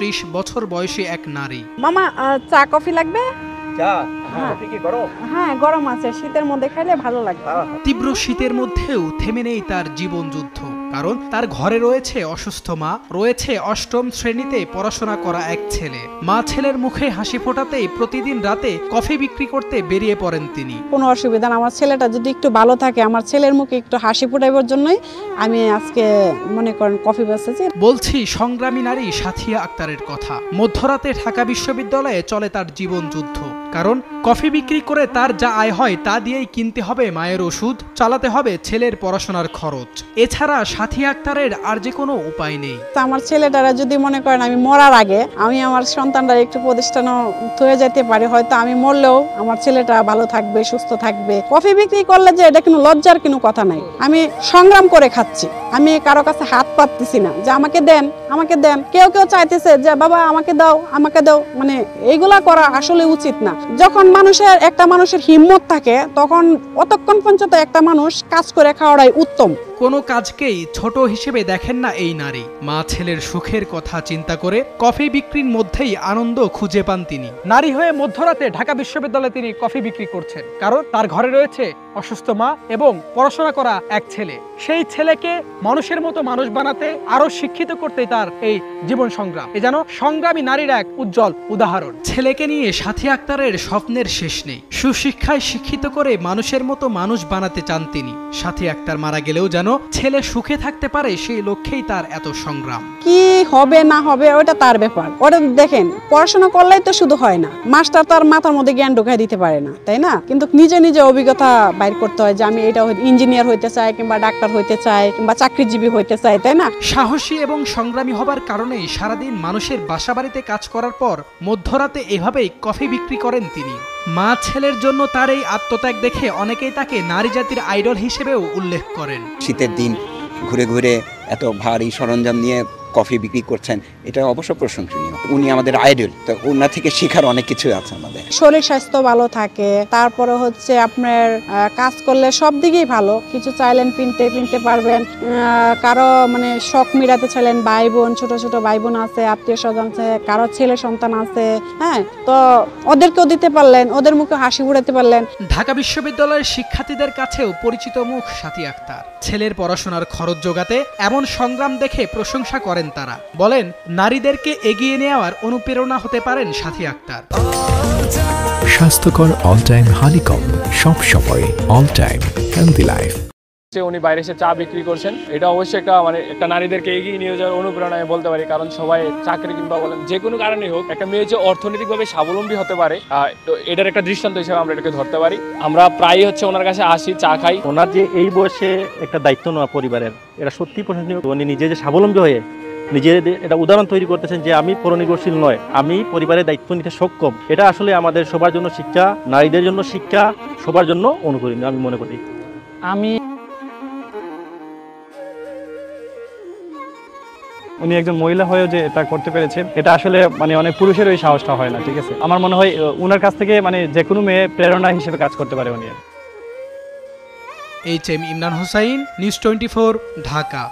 ৩০ বছর বয়সী এক নারী। মামা চা কফি লাগবে? চা কফি কি গরম? হ্যাঁ গরম আছে, শীতের মধ্যে খাইলে ভালো লাগবে। তীব্র শীতের মধ্যেও থেমে নেই তার জীবন যুদ্ধ, কারণ তার ঘরে রয়েছে অসুস্থ মা, রয়েছে অষ্টম শ্রেণীতে পড়াশোনা করা এক ছেলে। মা ছেলের মুখে হাসি ফোটাতেই প্রতিদিন রাতে কফি বিক্রি করতে বেরিয়ে পড়েন তিনি। কোনো অসুবিধা না, আমার ছেলেটা যদি একটু ভালো থাকে, আমার ছেলের মুখে একটু হাসি ফোটাইবার জন্যই আমি আজকে মনে করেন কফি বেচেছি। বলছি সংগ্রামী নারী সাথিয়া আক্তারের কথা। মধ্যরাতে ঢাকা বিশ্ববিদ্যালয়ে চলে তার জীবন যুদ্ধ, কারণ কফি বিক্রি করে তার যা আয় হয় তা দিয়েই কিনতে হবে মায়ের ওষুধ, চালাতে হবে ছেলের পড়াশোনার খরচ। এছাড়া সাথিয়া আক্তারের আর যে কোনো উপায় নেই। আমার ছেলেটারা যদি মনে করেন আমি মরার আগে আমি আমার সন্তানরা একটু প্রতিষ্ঠানও থয়ে যেতে পারি, হয়তো আমি মরলেও আমার ছেলেটা ভালো থাকবে, সুস্থ থাকবে। কফি বিক্রি করলে যে এটা কোনো লজ্জার কোনো কথা নাই, আমি সংগ্রাম করে খাচ্ছি, আমি কারো কাছে হাত পাততেছি না যে আমাকে দেন আমাকে দেন। কেউ কেউ চাইতেছে যে বাবা আমাকে দাও আমাকে দাও, মানে এইগুলা করা আসলে উচিত না। যখন একটা মানুষের হিম্মত থাকে তখন অতক্ষণ পর্যন্ত একটা মানুষ কাজ করে খাওয়াটাই উত্তম। কোনো কাজকেই ছোট হিসেবে দেখেন না এই নারী। মা ছেলের সুখের কথা চিন্তা করে কফি বিক্রির মধ্যেই আনন্দ খুঁজে পান তিনি। নারী হয়ে মধ্যরাতে ঢাকা বিশ্ববিদ্যালয়ে তিনি কফি বিক্রি করছেন, কারণ তার ঘরে রয়েছে অসুস্থ মা এবং পড়াশোনা করা এক ছেলে। সেই ছেলেকে মানুষের মতো মানুষ বানাতে, আরো শিক্ষিত করতে তার এই জীবন সংগ্রাম। এ যেন সংগ্রামী নারীর এক উজ্জ্বল উদাহরণ। ছেলেকে নিয়ে সাথী আক্তারের স্বপ্নের শেষ নেই। সুশিক্ষায় শিক্ষিত করে মানুষের মতো মানুষ বানাতে চান তিনি। সাথী আক্তার মারা গেলেও যেন ছেলে সুখে থাকতে পারে, সেই লক্ষ্যেই তার এত সংগ্রাম। কি হবে না হবে ওটা তার ব্যাপার। ওটা দেখেন, পড়াশোনা করলেই তো শুধু হয় না, মাস্টার তার মাথার মধ্যে জ্ঞান ঢুকাই দিতে পারে না, তাই না? কিন্তু নিজে নিজে অভিজ্ঞতা বাইর করতে হয় যে আমি এটা ইঞ্জিনিয়ার হইতে চাই, কিংবা ডাক্তার হইতে চাই, কিংবা চাকরিজীবী হইতে চাই, তাই না? সাহসী এবং সংগ্রামী হবার কারণেই সারাদিন মানুষের বাসাবাড়িতে কাজ করার পর মধ্যরাতে এভাবেই কফি বিক্রি করেন তিনি। মা ছেলের জন্য তার এই আত্মত্যাগ দেখে অনেকেই তাকে নারী জাতির আইডল হিসেবেও উল্লেখ করেন। শীতের দিন ঘুরে ঘুরে এত ভারী সরঞ্জাম নিয়ে কফি বিক্রি করছেন, এটা অবশ্য প্রশংসনীয়। উনি আমাদের আইডল, তো ওনার থেকে শেখার অনেক কিছু আছে আমাদের। শরীর স্বাস্থ্য ভালো থাকে, তারপরে হচ্ছে আপনার কাজ করলে সব দিকেই ভালো। কিছু চাইলেন কিনতে পারবেন, কারো মানে শখ মিটাতে চাইলেন, ভাই বোন ছোট ছোট ভাই বোন আছে, আত্মীয় স্বজন আছে, কারো ছেলে সন্তান আছে, হ্যাঁ, তো ওদেরকেও দিতে পারলেন, ওদের মুখে হাসি ফুটাতে পারলেন। ঢাকা বিশ্ববিদ্যালয়ের শিক্ষার্থীদের কাছেও পরিচিত মুখ সাথী আক্তার। ছেলের পড়াশোনার খরচ জোগাতে এমন সংগ্রাম দেখে প্রশংসা করেন তারা। বলেন নারীদেরকে এগিয়ে নেওয়ার অনুপ্রেরণা হতে পারেন সাথী আক্তার। স্বাস্থ্যকর অল টাইম হানিকম, সব সময় অল টাইম হেলদি লাইফ। উনি বাইরে এসে চা বিক্রি করছেন, এটা অবশ্যই একটা নারীদেরকে এগিয়ে নিয়ে যাওয়ার অনুপ্রেরণা আমি বলতে পারি। কারণ সবাই চাকরি কিংবা বলেন যে কোনো কারণেই হোক, একটা মেয়ে যে অর্থনৈতিকভাবে স্বাবলম্বী হতে পারে, তো এটার একটা দৃষ্টান্ত হিসেবে আমরা এটাকে ধরতে পারি। আমরা প্রায়ই ওনার কাছে আসি, চা খাই। ওনার যে এই বয়সে একটা দায়িত্ব নেওয়া পরিবারের, এটা সত্যি প্রশংসনীয়। উনি নিজে যে স্বাবলম্বী হয়ে নিজের এটা উদাহরণ তৈরি করতেছেন যে আমি পরনির্ভরশীল নয়, আমি পরিবারের দায়িত্ব নিতে সক্ষম। এটা আসলে আমাদের সবার জন্য শিক্ষা, নারীদের জন্য শিক্ষা, সবার জন্য অনুকরণীয় আমি মনে করি। উনি একজন মহিলা হয়েও যে এটা করতে পেরেছেন, এটা আসলে মানে অনেক পুরুষের ওই সাহসটা হয় না, ঠিক আছে? আমার মনে হয় উনার কাছ থেকে মানে যে কোনো মেয়ে প্রেরণা হিসেবে কাজ করতে পারে উনি। HM Imran Hossain, news 24, Dhaka.